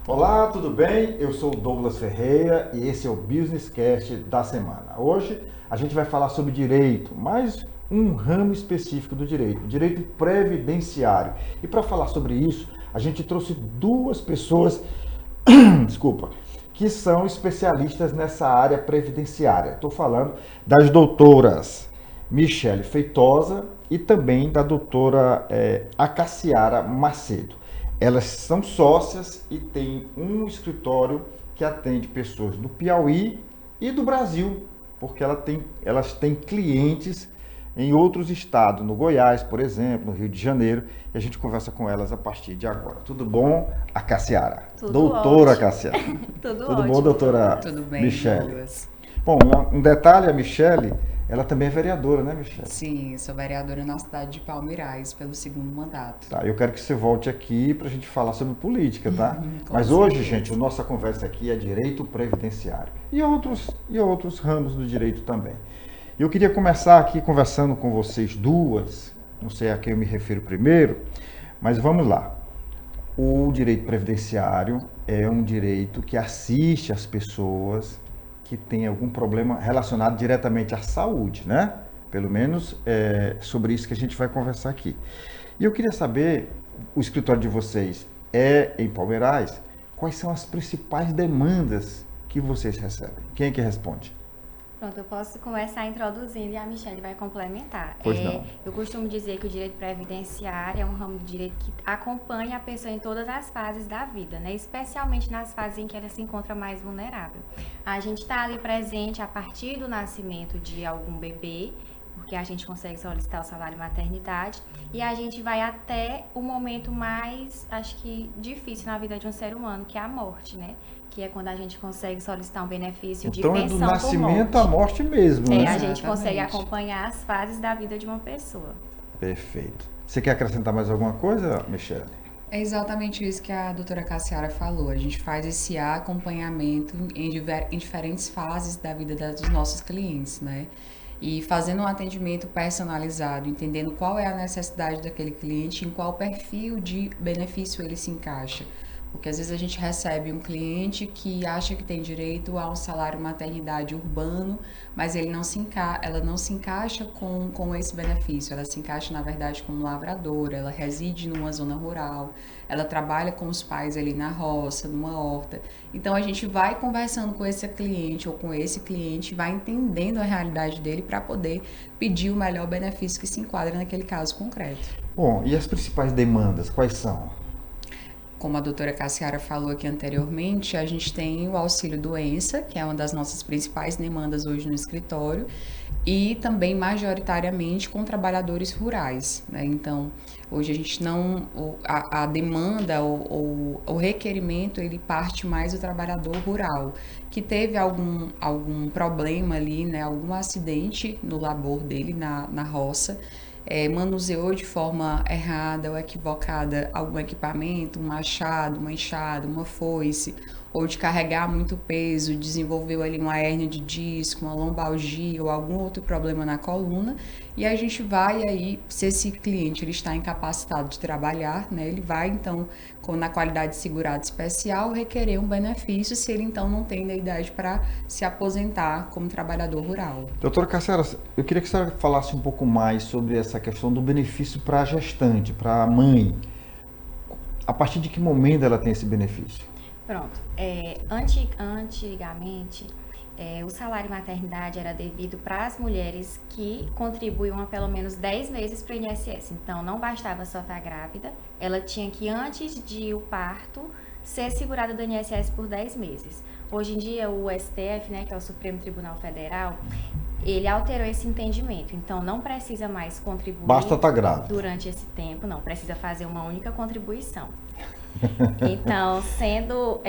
Olá, tudo bem? Eu sou o Douglas Ferreira e esse é o Business Cast da semana. Hoje a gente vai falar sobre direito, mas um ramo específico do direito, direito previdenciário. E para falar sobre isso, a gente trouxe duas pessoas, desculpa, que são especialistas nessa área previdenciária. Estou falando das doutoras Michele Feitosa e também da doutora Acaciara Macedo. Elas são sócias e têm um escritório que atende pessoas do Piauí e do Brasil, porque elas têm clientes em outros estados, no Goiás, por exemplo, no Rio de Janeiro, e a gente conversa com elas a partir de agora. Tudo bom, Acaciara? Tudo Doutora ótimo. Acaciara. Tudo Tudo bom, ótimo, doutora Douglas. Tudo bem, Michele? Douglas? Bom, um detalhe, a Michele, ela também é vereadora, né, Michele? Sim, sou vereadora na cidade de Palmeirais pelo segundo mandato. Tá, eu quero que você volte aqui para a gente falar sobre política, tá? Com Mas hoje, certeza. gente, a nossa conversa aqui é direito previdenciário e outros ramos do direito também. Eu queria começar aqui conversando com vocês duas, não sei a quem eu me refiro primeiro, mas vamos lá. O direito previdenciário é um direito que assiste as pessoas que têm algum problema relacionado diretamente à saúde, né? Pelo menos é sobre isso que a gente vai conversar aqui. E eu queria saber, o escritório de vocês é em Palmeirais, quais são as principais demandas que vocês recebem? Quem é que responde? Pronto, eu posso começar introduzindo e a Michelle vai complementar. Pois não. Eu costumo dizer que o direito previdenciário é um ramo de direito que acompanha a pessoa em todas as fases da vida, né? Especialmente nas fases em que ela se encontra mais vulnerável. A gente está ali presente a partir do nascimento de algum bebê, porque a gente consegue solicitar o salário maternidade, e a gente vai até o momento mais, acho que, difícil na vida de um ser humano, que é a morte, né? Que é quando a gente consegue solicitar um benefício de Então é pensão do nascimento por à morte. morte mesmo, né? A gente consegue Exatamente. acompanhar as fases da vida de uma pessoa. Perfeito. Você quer acrescentar mais alguma coisa, Michele? É exatamente isso que a doutora Cassiara falou. A gente faz esse acompanhamento em diferentes fases da vida dos nossos clientes, né? E fazendo um atendimento personalizado, entendendo qual é a necessidade daquele cliente, em qual perfil de benefício ele se encaixa. Porque às vezes a gente recebe um cliente que acha que tem direito a um salário maternidade urbano, mas ela não se encaixa com esse benefício. Ela se encaixa, na verdade, como lavradora, ela reside numa zona rural, ela trabalha com os pais ali na roça, numa horta. Então a gente vai conversando com esse cliente ou com esse cliente, vai entendendo a realidade dele para poder pedir o melhor benefício que se enquadra naquele caso concreto. Bom, e as principais demandas, quais são? Como a doutora Cassiara falou aqui anteriormente, a gente tem o auxílio doença, que é uma das nossas principais demandas hoje no escritório, e também majoritariamente com trabalhadores rurais, né? Então, hoje a gente não, a demanda, o requerimento, ele parte mais do trabalhador rural, que teve algum problema ali, né? Algum acidente no labor dele, na roça, manuseou de forma errada ou equivocada algum equipamento, um machado, uma enxada, uma foice, ou de carregar muito peso, desenvolveu ali uma hérnia de disco, uma lombalgia ou algum outro problema na coluna, e a gente vai aí, se esse cliente ele está incapacitado de trabalhar, né, ele vai então, na qualidade de segurado especial, requerer um benefício se ele então não tem a idade para se aposentar como trabalhador rural. Doutora Cassiara, eu queria que a senhora falasse um pouco mais sobre essa questão do benefício para a gestante, para a mãe. A partir de que momento ela tem esse benefício? Pronto. Antigamente, o salário maternidade era devido para as mulheres que contribuíam há pelo menos 10 meses para o INSS. Então, não bastava só estar grávida, ela tinha que, antes de o parto, ser segurada do INSS por 10 meses. Hoje em dia, o STF, né, que é o Supremo Tribunal Federal, ele alterou esse entendimento. Então, não precisa mais contribuir Basta estar grávida. durante esse tempo, não. Precisa fazer uma única contribuição. Então, sendo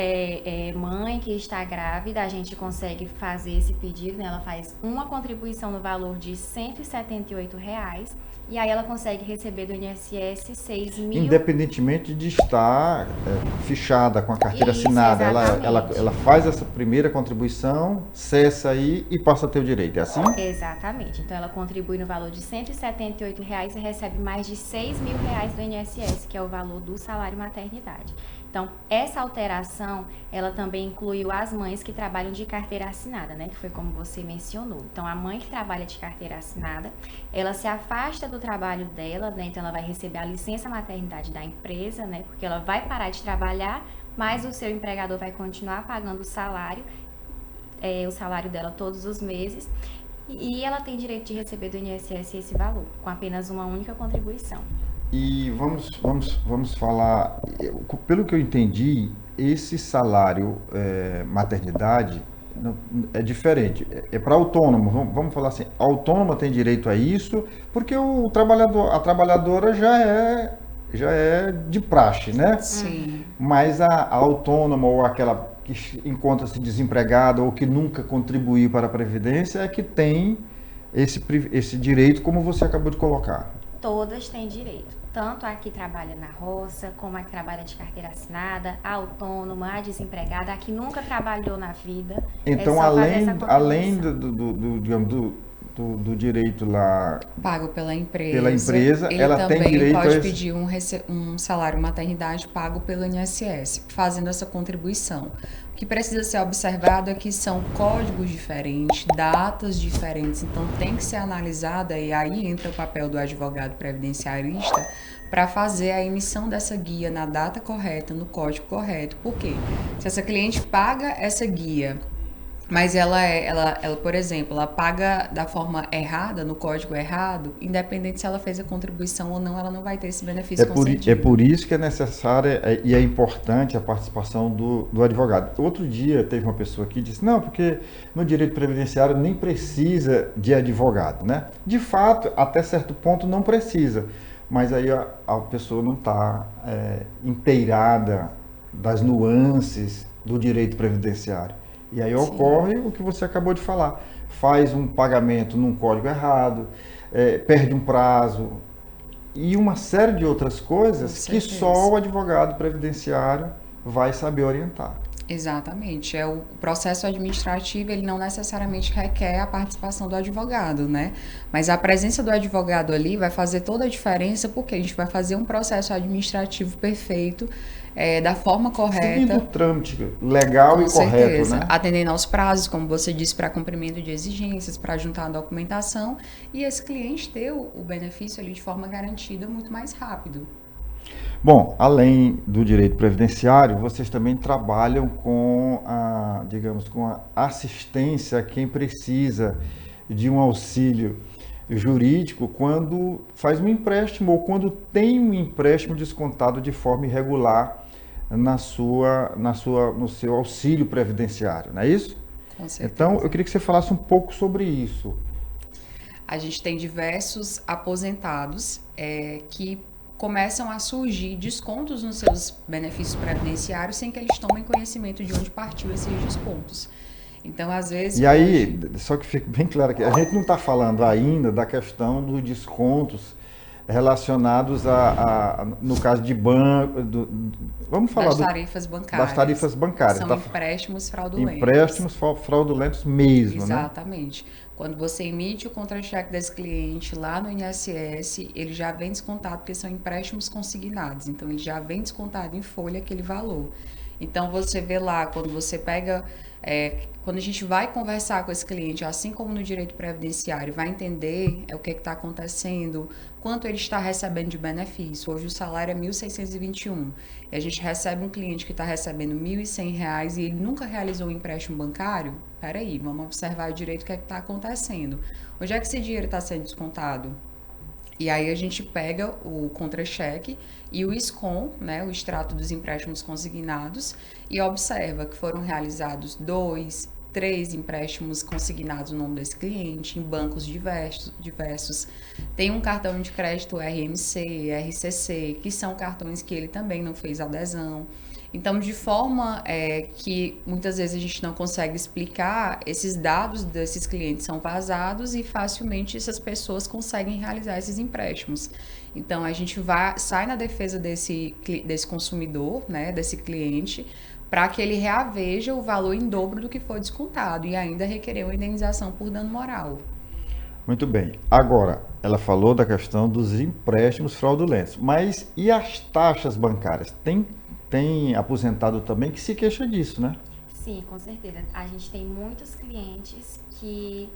mãe que está grávida, a gente consegue fazer esse pedido, né? Ela faz uma contribuição no valor de R$ 178, e aí ela consegue receber do INSS 6 mil. Independentemente de estar fichada com a carteira Isso, assinada, exatamente. ela faz essa primeira contribuição, cessa aí e passa a ter o direito, é assim? Exatamente. Então, ela contribui no valor de R$ 178 e recebe mais de R$ 6 mil do INSS, que é o valor do salário maternidade. Então, essa alteração, ela também incluiu as mães que trabalham de carteira assinada, né? Que foi como você mencionou. Então, a mãe que trabalha de carteira assinada, ela se afasta do trabalho dela, né? Então, ela vai receber a licença maternidade da empresa, né? Porque ela vai parar de trabalhar, mas o seu empregador vai continuar pagando o salário dela todos os meses. E ela tem direito de receber do INSS esse valor, com apenas uma única contribuição. E vamos falar, pelo que eu entendi, esse salário maternidade é diferente, é para autônomo, vamos falar assim, a autônoma tem direito a isso, porque o trabalhador, a trabalhadora já é de praxe, né? Sim. Mas a autônoma ou aquela que encontra-se desempregada ou que nunca contribuiu para a Previdência é que tem esse direito, como você acabou de colocar. Todas têm direito, tanto a que trabalha na roça, como a que trabalha de carteira assinada, a autônoma, a desempregada, a que nunca trabalhou na vida. Então, além do direito lá pago pela empresa, ele ela também tem direito pode pedir um salário maternidade pago pelo INSS, fazendo essa contribuição. O que precisa ser observado é que são códigos diferentes, datas diferentes, então tem que ser analisada, e aí entra o papel do advogado previdenciarista para fazer a emissão dessa guia na data correta, no código correto. Por quê? Se essa cliente paga essa guia, mas ela, por exemplo, ela paga da forma errada, no código errado, independente se ela fez a contribuição ou não, ela não vai ter esse benefício concedido. É por isso que é necessária e é importante a participação do advogado. Outro dia teve uma pessoa que disse, não, porque no direito previdenciário nem precisa de advogado, né? De fato, até certo ponto não precisa, mas aí a pessoa não está inteirada das nuances do direito previdenciário. E aí ocorre o que você acabou de falar. Faz um pagamento num código errado, perde um prazo e uma série de outras coisas que só o advogado previdenciário vai saber orientar. Exatamente. O processo administrativo, ele não necessariamente requer a participação do advogado, né? Mas a presença do advogado ali vai fazer toda a diferença, porque a gente vai fazer um processo administrativo perfeito, da forma correta. Seguindo o trâmite legal e correto, né? Atendendo aos prazos, como você disse, para cumprimento de exigências, para juntar a documentação, e esse cliente ter o benefício ali de forma garantida muito mais rápido. Bom, além do direito previdenciário, vocês também trabalham com com a assistência a quem precisa de um auxílio jurídico quando faz um empréstimo ou quando tem um empréstimo descontado de forma irregular no seu auxílio previdenciário, não é isso? Com certeza. Então, eu queria que você falasse um pouco sobre isso. A gente tem diversos aposentados que começam a surgir descontos nos seus benefícios previdenciários sem que eles tomem conhecimento de onde partiu esses descontos. Então, às vezes... E aí, só que fique bem claro que a gente não está falando ainda da questão dos descontos relacionados no caso de banco, vamos falar das tarifas bancárias. Das tarifas bancárias. São empréstimos fraudulentos. Empréstimos fraudulentos mesmo, exatamente. Né? Quando você emite o contra-cheque desse cliente lá no INSS, ele já vem descontado, porque são empréstimos consignados. Então, ele já vem descontado em folha aquele valor. Então, você vê lá, quando você pega... quando a gente vai conversar com esse cliente, assim como no direito previdenciário, vai entender o que está acontecendo, quanto ele está recebendo de benefício. Hoje o salário é R$ 1.621. E a gente recebe um cliente que está recebendo R$ 1.100 e ele nunca realizou um empréstimo bancário. Peraí, vamos observar direito o que está acontecendo. Onde é que esse dinheiro está sendo descontado? E aí a gente pega o contra-cheque e o SCOM, né, o extrato dos empréstimos consignados, e observa que foram realizados 2, 3 empréstimos consignados no nome desse cliente, em bancos diversos. Tem um cartão de crédito RMC, RCC, que são cartões que ele também não fez adesão. Então, de forma que muitas vezes a gente não consegue explicar, esses dados desses clientes são vazados e facilmente essas pessoas conseguem realizar esses empréstimos. Então, a gente sai na defesa desse consumidor, né, desse cliente, para que ele reaveja o valor em dobro do que foi descontado e ainda requerer uma indenização por dano moral. Muito bem. Agora, ela falou da questão dos empréstimos fraudulentos, mas e as taxas bancárias? Tem tem aposentado também que se queixa disso, né? Sim, com certeza. A gente tem muitos clientes que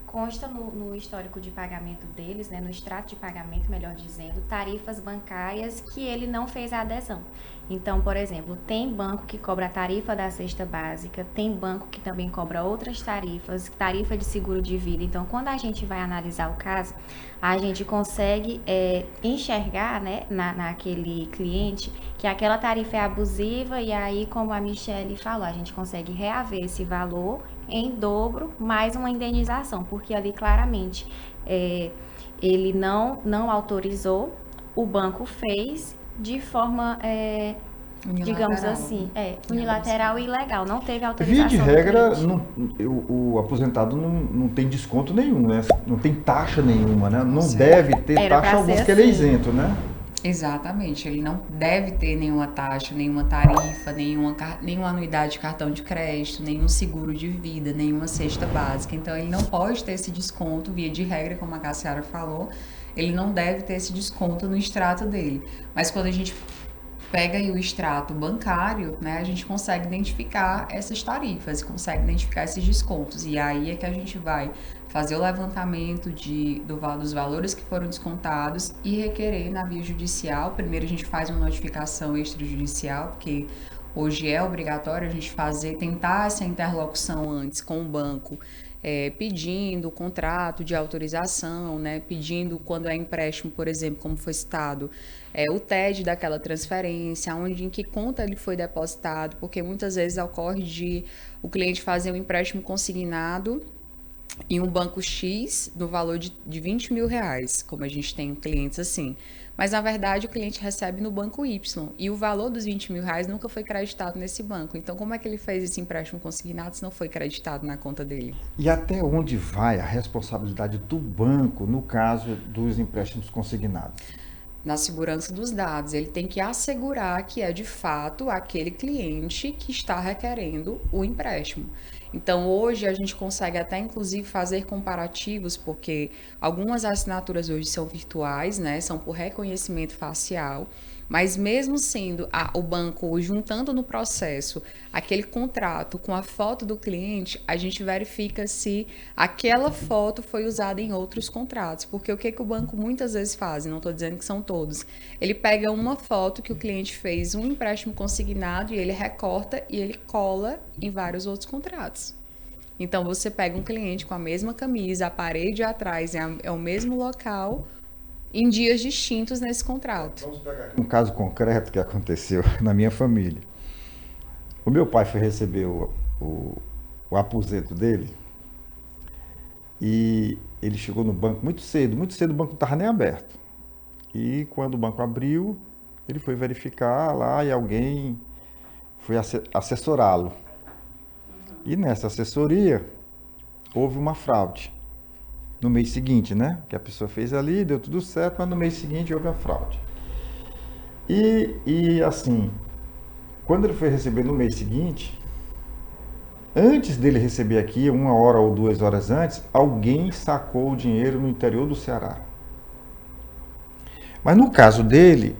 consta no histórico de pagamento deles, né, no extrato de pagamento, melhor dizendo, tarifas bancárias que ele não fez a adesão. Então, por exemplo, tem banco que cobra a tarifa da cesta básica, tem banco que também cobra outras tarifas, tarifa de seguro de vida. Então, quando a gente vai analisar o caso, a gente consegue enxergar, né, naquele cliente que aquela tarifa é abusiva e aí, como a Michele falou, a gente consegue reaver esse valor em dobro mais uma indenização, porque ali claramente ele não autorizou, o banco fez de forma, digamos assim, unilateral e ilegal, não teve autorização. Via de regra, o aposentado não tem desconto nenhum, né? Não tem taxa nenhuma, né? Não deve ter taxa alguma, porque ele é isento, né? Exatamente, ele não deve ter nenhuma taxa, nenhuma tarifa, nenhuma anuidade de cartão de crédito, nenhum seguro de vida, nenhuma cesta básica. Então, ele não pode ter esse desconto, via de regra, como a Cassiara falou, ele não deve ter esse desconto no extrato dele. Mas quando a gente pega aí o extrato bancário, né, a gente consegue identificar essas tarifas, consegue identificar esses descontos. E aí é que a gente vai fazer o levantamento dos valores que foram descontados e requerer na via judicial. Primeiro a gente faz uma notificação extrajudicial, porque hoje é obrigatório a gente tentar essa interlocução antes com o banco, pedindo o contrato de autorização, né, pedindo quando é empréstimo, por exemplo, como foi citado, o TED daquela transferência, em que conta ele foi depositado, porque muitas vezes ocorre de o cliente fazer um empréstimo consignado em um banco X no valor de R$20 mil, como a gente tem clientes assim. Mas, na verdade, o cliente recebe no banco Y e o valor dos R$20 mil nunca foi creditado nesse banco. Então, como é que ele fez esse empréstimo consignado se não foi creditado na conta dele? E até onde vai a responsabilidade do banco no caso dos empréstimos consignados? Na segurança dos dados, ele tem que assegurar que é de fato aquele cliente que está requerendo o empréstimo. Então, hoje a gente consegue até inclusive fazer comparativos, porque algumas assinaturas hoje são virtuais, né? São por reconhecimento facial, mas mesmo sendo o banco juntando no processo aquele contrato com a foto do cliente, a gente verifica se aquela foto foi usada em outros contratos, porque o que o banco muitas vezes faz, não estou dizendo que são todos, ele pega uma foto que o cliente fez um empréstimo consignado e ele recorta e ele cola em vários outros contratos. Então, você pega um cliente com a mesma camisa, a parede atrás é o mesmo local, em dias distintos nesse contrato. Vamos pegar aqui um caso concreto que aconteceu na minha família. O meu pai foi receber o aposento dele e ele chegou no banco muito cedo o banco não estava nem aberto. E quando o banco abriu, ele foi verificar lá e alguém foi assessorá-lo. E nessa assessoria houve uma fraude. No mês seguinte, né? Que a pessoa fez ali, deu tudo certo, mas no mês seguinte houve a fraude. E assim, quando ele foi receber no mês seguinte, antes dele receber aqui, 1 hora ou 2 horas antes, alguém sacou o dinheiro no interior do Ceará. Mas no caso dele,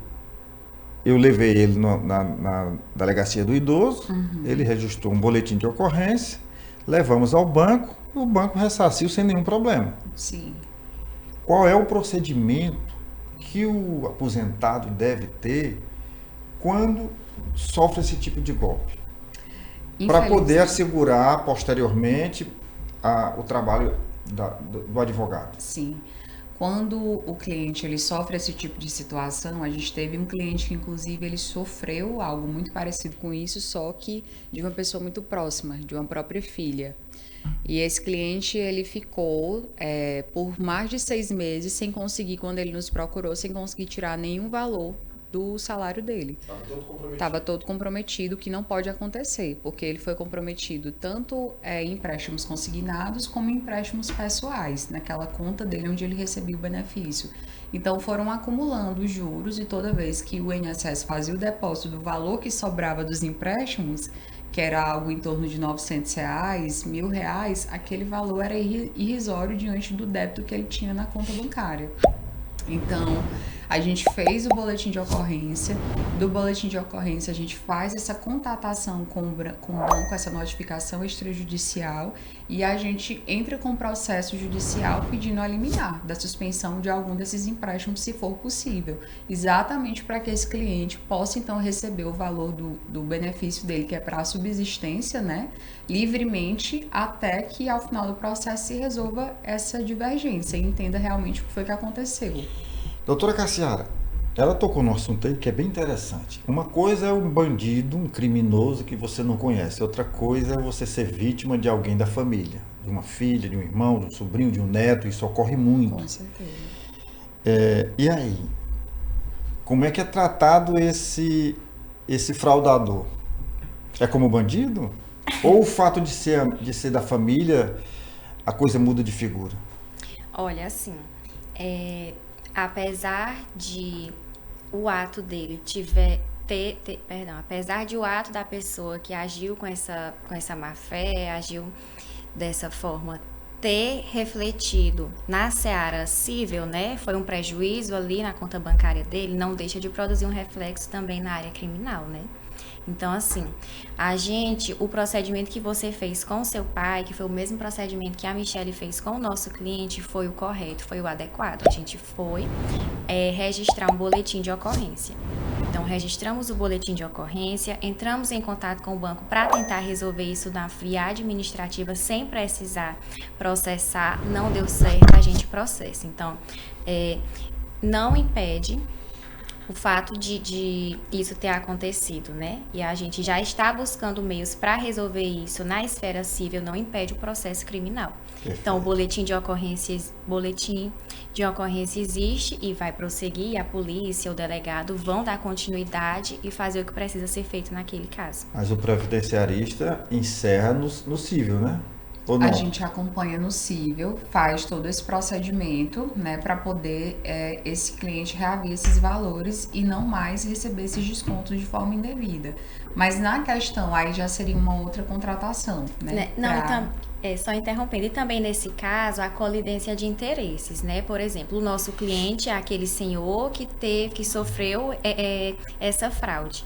eu levei ele na delegacia do idoso, ele registrou um boletim de ocorrência, levamos ao banco, e o banco ressarciu sem nenhum problema. Sim. Qual é o procedimento que o aposentado deve ter quando sofre esse tipo de golpe? Para poder assegurar posteriormente o trabalho do advogado. Sim. Quando o cliente ele sofre esse tipo de situação, a gente teve um cliente que inclusive ele sofreu algo muito parecido com isso, só que de uma pessoa muito próxima, de uma própria filha. E esse cliente ele ficou por mais de 6 meses sem conseguir, quando ele nos procurou, sem conseguir tirar nenhum valor do salário dele. Estava todo comprometido, o que não pode acontecer, porque ele foi comprometido tanto em empréstimos consignados como em empréstimos pessoais, naquela conta dele onde ele recebia o benefício. Então foram acumulando os juros e toda vez que o INSS fazia o depósito do valor que sobrava dos empréstimos, que era algo em torno de R$900, R$1.000, aquele valor era irrisório diante do débito que ele tinha na conta bancária. Então, A gente fez o boletim de ocorrência, do boletim de ocorrência a gente faz essa contatação com o banco, essa notificação extrajudicial, e a gente entra com o processo judicial pedindo a liminar da suspensão de algum desses empréstimos, se for possível, exatamente para que esse cliente possa então receber o valor do benefício dele, que é para a subsistência, né, livremente, até que ao final do processo se resolva essa divergência e entenda realmente o que foi que aconteceu. Doutora Cassiara, ela tocou num assunto aí que é bem interessante. Uma coisa é um bandido, um criminoso que você não conhece. Outra coisa é você ser vítima de alguém da família, de uma filha, de um irmão, de um sobrinho, de um neto. Isso ocorre muito. Com certeza. E aí? Como é que é tratado esse fraudador? É como bandido? Ou o fato de ser da família, a coisa muda de figura? Olha, assim, apesar de o ato dele apesar de o ato da pessoa que agiu com essa má fé, agiu dessa forma, ter refletido na seara cível, né? Foi um prejuízo ali na conta bancária dele, não deixa de produzir um reflexo também na área criminal, né? Então, assim, o procedimento que você fez com o seu pai, que foi o mesmo procedimento que a Michelle fez com o nosso cliente, foi o correto, foi o adequado. A gente foi registrar um boletim de ocorrência. Então, registramos o boletim de ocorrência, entramos em contato com o banco para tentar resolver isso na via administrativa sem precisar processar. Não deu certo, a gente processa. Então, não impede o fato de isso ter acontecido, né? E a gente já está buscando meios para resolver isso na esfera civil, não impede o processo criminal. Perfeito. Então, o boletim de ocorrência existe e vai prosseguir, e a polícia, o delegado vão dar continuidade e fazer o que precisa ser feito naquele caso. Mas o previdenciarista encerra no cível, né? Ou não? A gente acompanha no cível, faz todo esse procedimento, né, para poder esse cliente reaver esses valores e não mais receber esses descontos de forma indevida. Mas na questão, aí já seria uma outra contratação, né? Então, só interrompendo, e também nesse caso, a colidência de interesses, né? Por exemplo, o nosso cliente é aquele senhor que sofreu essa fraude.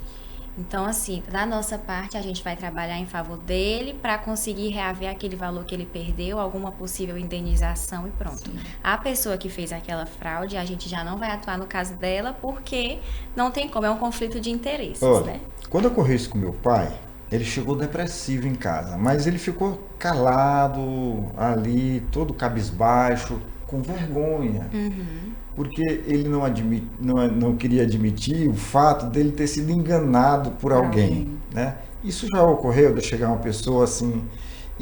Então, assim, da nossa parte, a gente vai trabalhar em favor dele para conseguir reaver aquele valor que ele perdeu, alguma possível indenização e pronto. Sim. A pessoa que fez aquela fraude, a gente já não vai atuar no caso dela porque não tem como, é um conflito de interesses, né? Quando ocorreu isso com meu pai, ele chegou depressivo em casa, mas ele ficou calado ali, todo cabisbaixo, com vergonha. Uhum. Porque ele não queria admitir o fato dele ter sido enganado por alguém, né? Isso já ocorreu de chegar uma pessoa assim,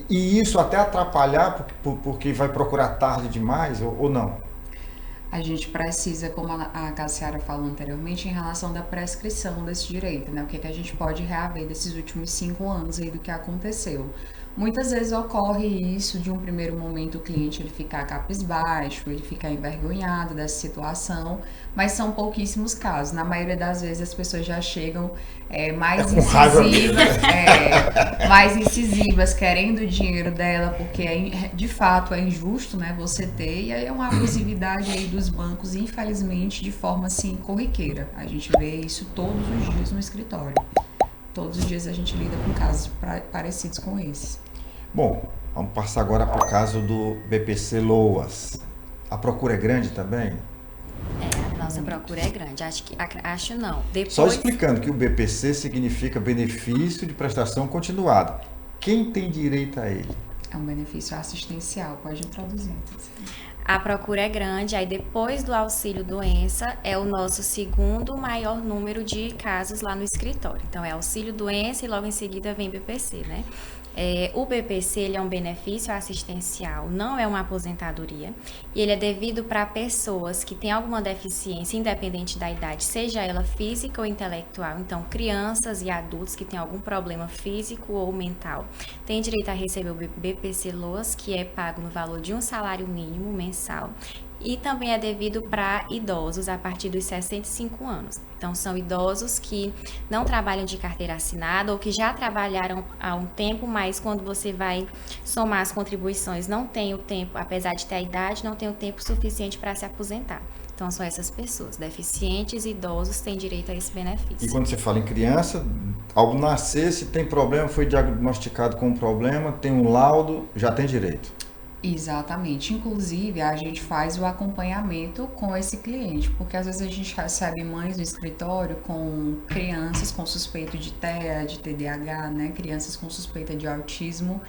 e isso até atrapalhar porque vai procurar tarde demais ou não? A gente precisa, como a Cassiara falou anteriormente, em relação da prescrição desse direito, né? O que a gente pode reaver desses últimos 5 anos aí do que aconteceu. Muitas vezes ocorre isso de um primeiro momento o cliente ele ficar cabisbaixo, ele ficar envergonhado dessa situação, mas são pouquíssimos casos. Na maioria das vezes as pessoas já chegam mais incisivas, querendo o dinheiro dela, porque de fato é injusto, né, você ter, e aí é uma abusividade aí dos bancos, infelizmente, de forma assim corriqueira. A gente vê isso todos os dias no escritório. Todos os dias a gente lida com casos parecidos com esse. Bom, vamos passar agora para o caso do BPC Loas. A procura é grande também? A nossa procura é grande. Acho não. Só explicando que o BPC significa benefício de prestação continuada. Quem tem direito a ele? É um benefício assistencial, pode introduzir. A procura é grande, aí depois do auxílio doença é o nosso segundo maior número de casos lá no escritório. Então é auxílio doença e logo em seguida vem BPC, né? O BPC ele é um benefício assistencial, não é uma aposentadoria, e ele é devido para pessoas que têm alguma deficiência, independente da idade, seja ela física ou intelectual. Então, crianças e adultos que têm algum problema físico ou mental têm direito a receber o BPC Loas, que é pago no valor de um salário mínimo mensal. E também é devido para idosos a partir dos 65 anos. Então, são idosos que não trabalham de carteira assinada ou que já trabalharam há um tempo, mas quando você vai somar as contribuições, não tem o tempo, apesar de ter a idade, não tem o tempo suficiente para se aposentar. Então, são essas pessoas, deficientes e idosos, têm direito a esse benefício. E quando você fala em criança, ao nascer, se tem problema, foi diagnosticado com um problema, tem um laudo, já tem direito. Exatamente. Inclusive, a gente faz o acompanhamento com esse cliente, porque às vezes a gente recebe mães no escritório com crianças com suspeito de TEA, de TDAH, né? Crianças com suspeita de autismo,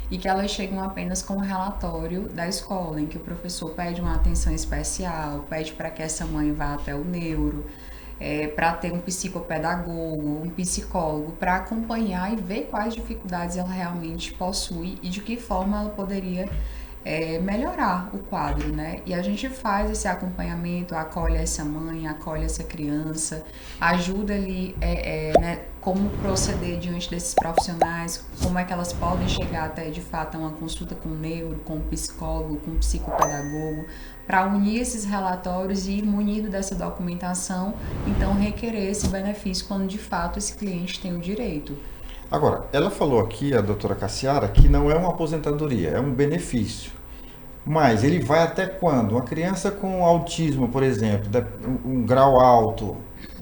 e que elas chegam apenas com um relatório da escola, em que o professor pede uma atenção especial, pede para que essa mãe vá até o neuro, para ter um psicopedagogo, um psicólogo, para acompanhar e ver quais dificuldades ela realmente possui e de que forma ela poderia melhorar o quadro, né? E a gente faz esse acompanhamento, acolhe essa mãe, acolhe essa criança, ajuda ali, né, como proceder diante desses profissionais, como é que elas podem chegar até, de fato, a uma consulta com o neuro, com o psicólogo, com o psicopedagogo, para unir esses relatórios e, munido dessa documentação, então requerer esse benefício quando, de fato, esse cliente tem o direito. Agora, ela falou aqui, a doutora Cassiara, que não é uma aposentadoria, é um benefício. Mas ele vai até quando? Uma criança com autismo, por exemplo, um grau alto,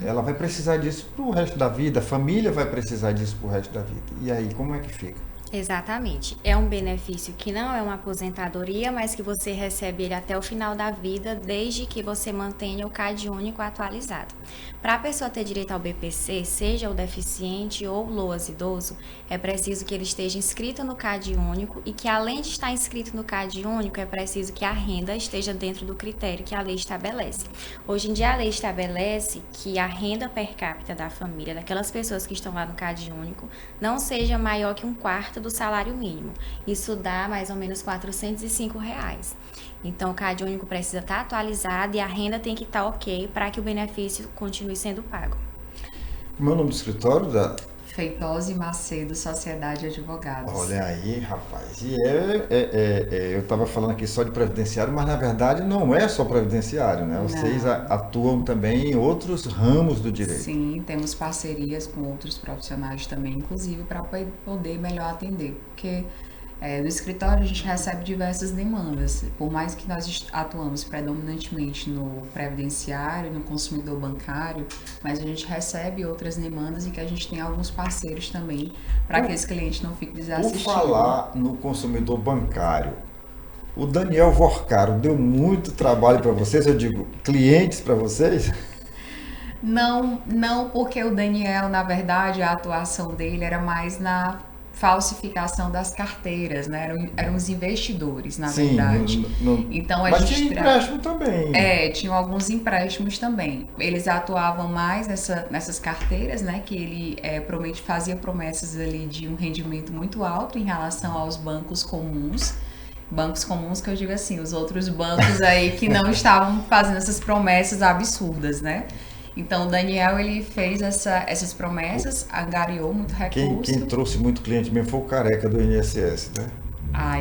ela vai precisar disso para o resto da vida, a família vai precisar disso para o resto da vida. E aí, como é que fica? Exatamente. É um benefício que não é uma aposentadoria, mas que você recebe ele até o final da vida, desde que você mantenha o CAD único atualizado. Para a pessoa ter direito ao BPC, seja o deficiente ou o LOAS idoso, é preciso que ele esteja inscrito no CAD único e que, além de estar inscrito no CAD único, é preciso que a renda esteja dentro do critério que a lei estabelece. Hoje em dia, a lei estabelece que a renda per capita da família, daquelas pessoas que estão lá no CAD único, não seja maior que um quarto do salário mínimo. Isso dá mais ou menos R$405. Então, o CAD único precisa estar atualizado e a renda tem que estar ok para que o benefício continue sendo pago. Como é o nome do escritório? Feitosa e Macedo, Sociedade de Advogados. Olha aí, rapaz. E eu estava falando aqui só de previdenciário, mas na verdade não é só previdenciário, né? Vocês atuam também em outros ramos do direito. Sim, temos parcerias com outros profissionais também, inclusive para poder melhor atender, porque no escritório a gente recebe diversas demandas, por mais que nós atuamos predominantemente no previdenciário, no consumidor bancário, mas a gente recebe outras demandas e que a gente tem alguns parceiros também para que esse cliente não fique desassistido. Por falar no consumidor bancário, o Daniel Vorcaro deu muito trabalho para vocês, eu digo, clientes para vocês? Não, porque o Daniel, na verdade, a atuação dele era mais na falsificação das carteiras, né? Eram os investidores, na verdade. Então, mas tinha empréstimo também. Tinham alguns empréstimos também. Eles atuavam mais nessas carteiras, né? Que ele fazia promessas ali de um rendimento muito alto em relação aos bancos comuns. Bancos comuns que eu digo assim, os outros bancos aí que não estavam fazendo essas promessas absurdas, né? Então, o Daniel, ele fez essas promessas, angariou muito recurso. Quem trouxe muito cliente mesmo foi o careca do INSS, né? Ai,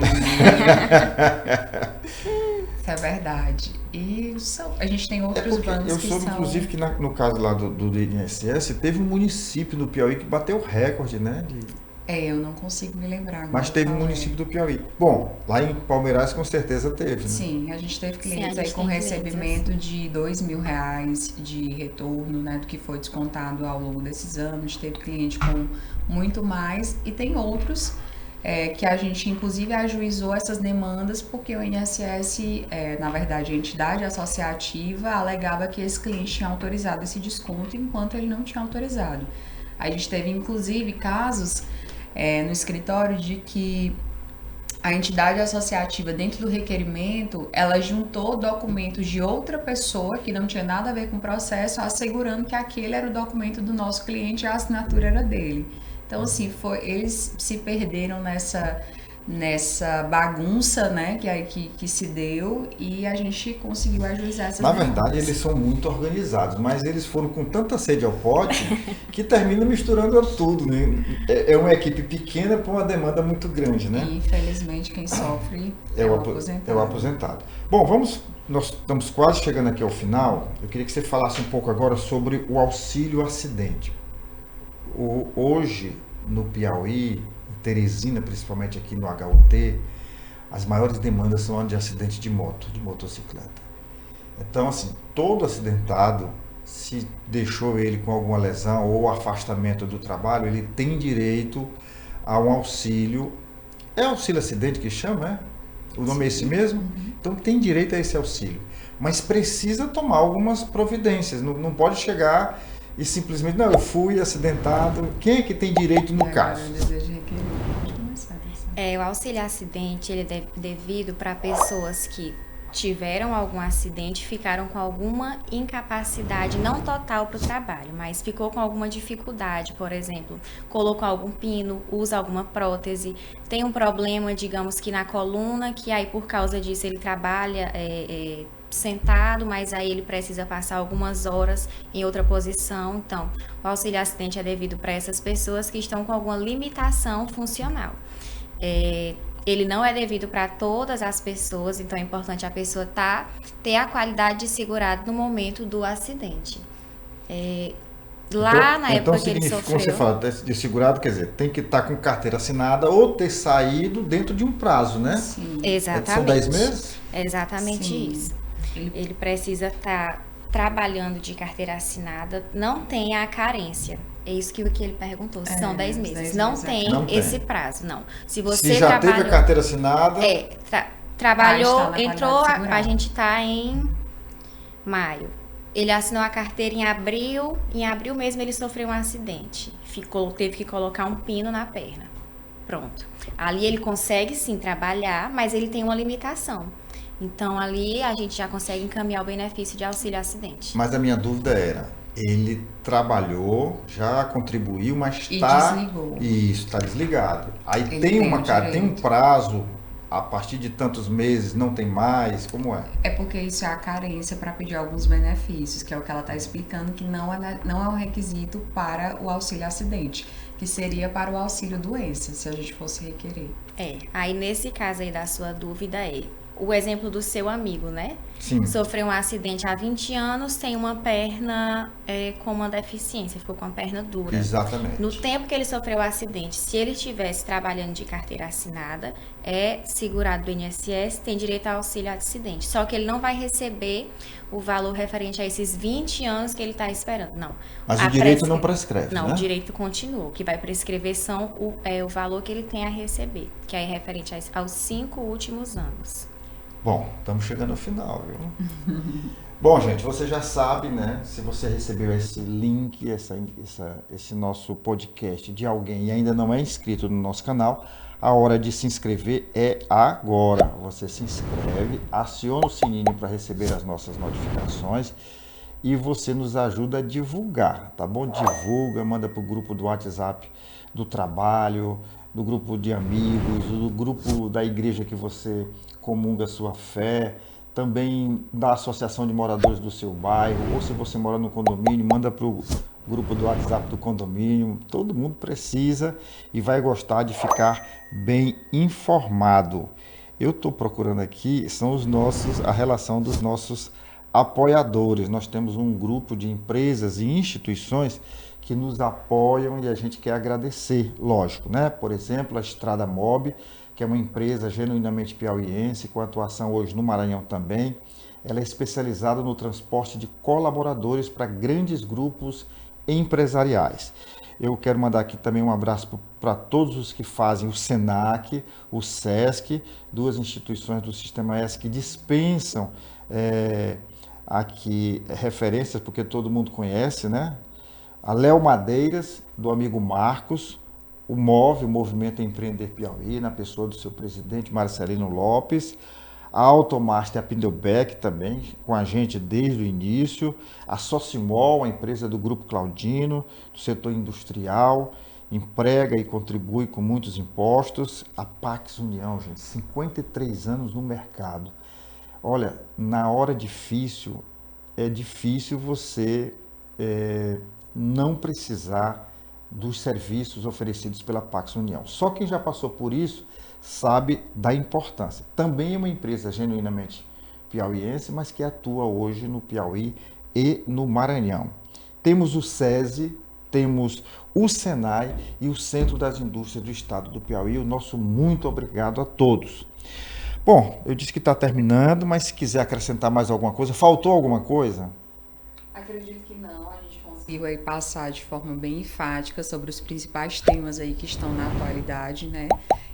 isso é verdade. E a gente tem outros bancos eu soube, inclusive, que no caso lá do INSS, teve um município do Piauí que bateu o recorde, né? Eu não consigo me lembrar agora. Mas teve um município do Piauí. Bom, lá em Palmeiras com certeza teve, né? Sim, a gente teve clientes aí com recebimento de R$2.000 de retorno, né, do que foi descontado ao longo desses anos. Teve cliente com muito mais e tem outros que a gente inclusive ajuizou essas demandas porque o INSS, na verdade a entidade associativa, alegava que esse cliente tinha autorizado esse desconto enquanto ele não tinha autorizado. A gente teve inclusive casos no escritório de que a entidade associativa, dentro do requerimento, ela juntou documentos de outra pessoa que não tinha nada a ver com o processo, assegurando que aquele era o documento do nosso cliente e a assinatura era dele. Então, assim, eles se perderam nessa bagunça, né, que se deu, e a gente conseguiu ajuizar essas demandas. Na verdade, eles são muito organizados, mas eles foram com tanta sede ao pote que termina misturando tudo, né? É uma equipe pequena para uma demanda muito grande, né? E, infelizmente, quem sofre é o aposentado. É o aposentado. Bom, nós estamos quase chegando aqui ao final. Eu queria que você falasse um pouco agora sobre o auxílio acidente. Hoje, no Piauí, Teresina, principalmente aqui no HUT, as maiores demandas são de acidente de moto, de motocicleta. Então, assim, todo acidentado, se deixou ele com alguma lesão ou afastamento do trabalho, ele tem direito a um auxílio. É auxílio acidente que chama, é? O nome é esse mesmo? Então tem direito a esse auxílio. Mas precisa tomar algumas providências. Não pode chegar e simplesmente, não, eu fui acidentado. Quem é que tem direito no caso? O auxílio acidente ele é devido para pessoas que tiveram algum acidente, ficaram com alguma incapacidade, não total para o trabalho, mas ficou com alguma dificuldade, por exemplo, colocou algum pino, usa alguma prótese, tem um problema, digamos que na coluna, que aí por causa disso ele trabalha sentado, mas aí ele precisa passar algumas horas em outra posição. Então, o auxílio acidente é devido para essas pessoas que estão com alguma limitação funcional. Ele não é devido para todas as pessoas, então é importante a pessoa ter a qualidade de segurado no momento do acidente. Na época que ele sofreu... Quando você fala de segurado, quer dizer, tem que estar com carteira assinada ou ter saído dentro de um prazo, né? Sim. Exatamente. São 10 meses? Exatamente. Sim. Isso. Ele precisa estar trabalhando de carteira assinada, não tem a carência. É isso que ele perguntou, se são 10 meses. 10 não tem esse prazo, não. Se você já teve a carteira assinada... Trabalhou, entrou, a gente está em maio. Ele assinou a carteira em abril mesmo ele sofreu um acidente. Teve que colocar um pino na perna. Pronto. Ali ele consegue sim trabalhar, mas ele tem uma limitação. Então ali a gente já consegue encaminhar o benefício de auxílio acidente. Mas a minha dúvida era, ele trabalhou, já contribuiu, mas desligou. Isso, está desligado. Aí tem um prazo, a partir de tantos meses não tem mais, como é? É porque isso é a carência para pedir alguns benefícios, que é o que ela está explicando, que não é um requisito para o auxílio acidente, que seria para o auxílio doença, se a gente fosse requerer. Aí nesse caso aí da sua dúvida o exemplo do seu amigo, né? Sim. Sofreu um acidente há 20 anos, tem uma perna com uma deficiência, ficou com a perna dura. Exatamente. No tempo que ele sofreu o acidente, se ele estivesse trabalhando de carteira assinada, segurado do INSS, tem direito ao auxílio acidente. Só que ele não vai receber o valor referente a esses 20 anos que ele está esperando. Não. Mas o direito não prescreve, não, né? O direito continua. O que vai prescrever são o valor que ele tem a receber, que é referente aos 5 últimos anos. Bom, estamos chegando ao final, viu? Bom, gente, você já sabe, né? Se você recebeu esse link, esse nosso podcast de alguém e ainda não é inscrito no nosso canal, a hora de se inscrever é agora. Você se inscreve, aciona o sininho para receber as nossas notificações e você nos ajuda a divulgar, tá bom? Divulga, manda para o grupo do WhatsApp do trabalho, do grupo de amigos, do grupo da igreja que você comunga a sua fé, também da associação de moradores do seu bairro, ou se você mora no condomínio, manda para o grupo do WhatsApp do condomínio. Todo mundo precisa e vai gostar de ficar bem informado. Eu estou procurando aqui, são a relação dos nossos apoiadores. Nós temos um grupo de empresas e instituições que nos apoiam e a gente quer agradecer, lógico, né? Por exemplo, a Estrada Mob, que é uma empresa genuinamente piauiense, com atuação hoje no Maranhão também. Ela é especializada no transporte de colaboradores para grandes grupos empresariais. Eu quero mandar aqui também um abraço para todos os que fazem o SENAC, o SESC, duas instituições do Sistema S que dispensam aqui referências, porque todo mundo conhece, né? A Léo Madeiras, do amigo Marcos, o MOVE, o Movimento Empreender Piauí, na pessoa do seu presidente Marcelino Lopes, a Automaster, a Pindelbeck também, com a gente desde o início, a Socimol, a empresa do Grupo Claudino, do setor industrial, emprega e contribui com muitos impostos, a Pax União, gente, 53 anos no mercado. Olha, na hora difícil, é difícil você não precisar dos serviços oferecidos pela Pax União. Só quem já passou por isso sabe da importância. Também é uma empresa genuinamente piauiense, mas que atua hoje no Piauí e no Maranhão. Temos o SESI, temos o SENAI e o Centro das Indústrias do Estado do Piauí. O nosso muito obrigado a todos. Bom, eu disse que está terminando, mas se quiser acrescentar mais alguma coisa, faltou alguma coisa? Acredito que não, a gente conseguiu aí passar de forma bem enfática sobre os principais temas aí que estão na atualidade, né?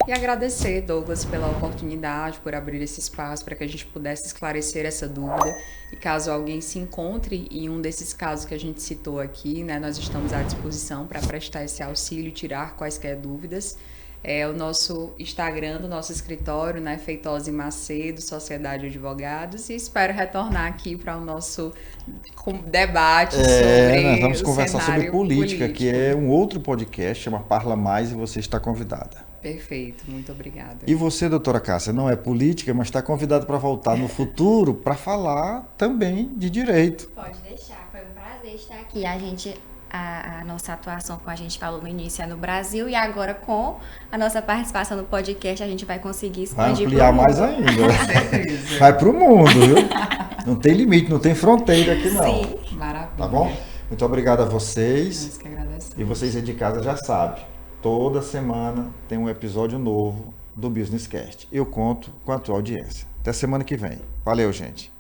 E agradecer, Douglas, pela oportunidade, por abrir esse espaço para que a gente pudesse esclarecer essa dúvida. E caso alguém se encontre em um desses casos que a gente citou aqui, né, nós estamos à disposição para prestar esse auxílio e tirar quaisquer dúvidas. É o nosso Instagram do nosso escritório, né, Feitosa e Macedo, Sociedade de Advogados, e espero retornar aqui para o nosso debate sobre nós vamos o conversar sobre cenário política, que político. é um outro podcast, chama Parla Mais, e você está convidada. Perfeito, muito obrigada. E você, doutora Cássia, não é política, mas está convidada para voltar no futuro para falar também de direito. Pode deixar, foi um prazer estar aqui. A nossa atuação, como a gente falou no início, é no Brasil, e agora com a nossa participação no podcast a gente vai conseguir Vai expandir ampliar pro mundo. mais ainda. Com certeza. Vai para o mundo, viu? Não tem limite, não tem fronteira aqui não. Sim. Maravilha. Tá bom? Muito obrigado a vocês. Nós que agradecemos. E vocês aí de casa já sabem, toda semana tem um episódio novo do Business Cast. Eu conto com a tua audiência. Até semana que vem. Valeu, gente.